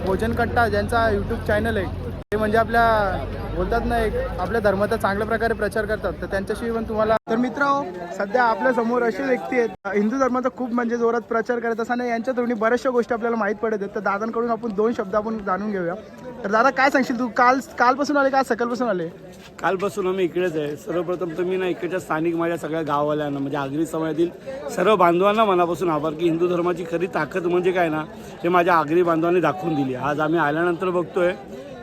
भोजन कट्टा ज्यांचा यूट्यूब चॅनल आहे ते म्हणजे आपल्या बोलतात ना एक आपल्या धर्माचा चांगल्या प्रकारे प्रचार करतात, तर त्यांच्याशी पण तुम्हाला तर मित्रांनो सध्या आपल्या समोर अशी व्यक्ती आहेत हिंदू धर्माचा खूप म्हणजे जोरात प्रचार करत असताना यांच्या तोंडी बऱ्याचशा गोष्टी आपल्याला माहीत पडत आहेत. तर दादांकडून आपण 2 शब्द आपण जाणून घेऊया. तर दादा काय सांगशील तू कालपासून आले का सकाळपासून आले? कालपासून आम्ही इकडेच आहे. सर्वप्रथम तर मी ना इकडच्या स्थानिक माझ्या सगळ्या गाववाल्यांना म्हणजे आगरी समाजातील सर्व बांधवांना मनापासून आभार की हिंदू धर्माची खरी ताकद म्हणजे काय ना हे माझ्या आगरी बांधवांनी दाखवून दिली. आज आम्ही आल्यानंतर बघतोय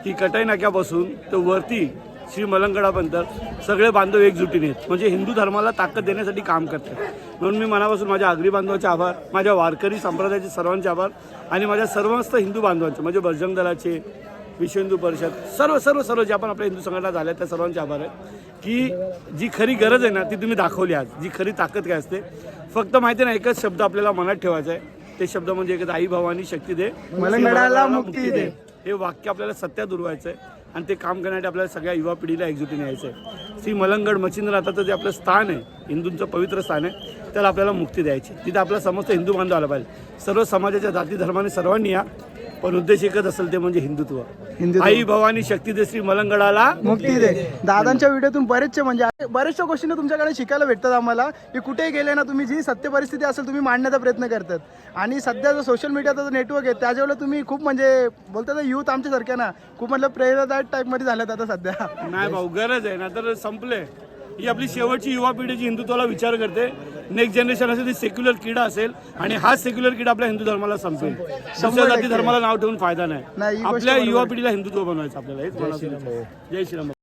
की कटाई नाक्यापासून तर वरती श्री मलंगगडापर्यंत सगळे बांधव एकजुटीने आहेत, म्हणजे हिंदू धर्माला ताकद देण्यासाठी काम करतात. म्हणून मी मनापासून माझ्या आगरी बांधवांचे आभार, माझ्या वारकरी संप्रदायाचे सर्वांचे आभार आणि माझ्या सर्वस्त हिंदू बांधवांचे म्हणजे बजरंग दलाचे, विश्व हिंदू परिषद सर्व सर्व सर्व जे आपण आपल्या हिंदू संघटना झाल्या त्या सर्वांचे आभार आहेत की जी खरी गरज आहे ना ती तुम्ही दाखवली. आज जी खरी ताकद काय असते फक्त माहिती ना एकच शब्द आपल्याला मनात ठेवायचा आहे, ते शब्द म्हणजे एकच आई भवानी शक्ती दे मलंगगडाला मुक्ती दे. हे वाक्य आपल्याला सत्यात उरवायचं आहे आणि ते काम करण्यासाठी आपल्याला सगळ्या युवा पिढीला एकजुटीने यायचं आहे. श्री मलंगगड मच्छिंद्रनाथाचं जे आपलं स्थान आहे हिंदूंचं पवित्र स्थान आहे त्याला आपल्याला मुक्ती द्यायची. तिथं आपला समस्त हिंदू बांधव आला पाहिजे. सर्व समाजाच्या जाती धर्माने सर्वांनी या, पण उद्देश एकच असेल ते म्हणजे हिंदुत्व. आई भवानी शक्ती दे श्री मलंगगडाला मुक्ती दे. दादांच्या व्हिडिओतून बऱ्याचशा गोष्टी तुमच्याकडे शिकायला भेटतात आम्हाला की कुठेही गेले ना तुम्ही जी सत्य परिस्थिती असेल तुम्ही मांडण्याचा प्रयत्न करतात. आणि सध्या जो सोशल मीडियाचा जो नेटवर्क आहे त्याच्यावर तुम्ही खूप म्हणजे बोलतात युथ आमच्यासारख्या ना खूप मतलब प्रेरणादायक टाईपमध्ये झाल्यात आता सध्या. नाही भाऊ गरज आहे ना तर संपले. ही आपली शेवटची युवा पिढी जी हिंदुत्वाला विचार करते. नेक्स्ट जनरेशन असेल ती सेक्युलर किडा असेल आणि हा सेक्युलर किडा आपल्या हिंदू धर्माला संपेल. दुसऱ्या जाती धर्माला नाव ठेवून फायदा नाही. आपल्या युवा पिढीला हिंदुत्व बनवायचं आपल्याला. हेच मला जय श्रीराम.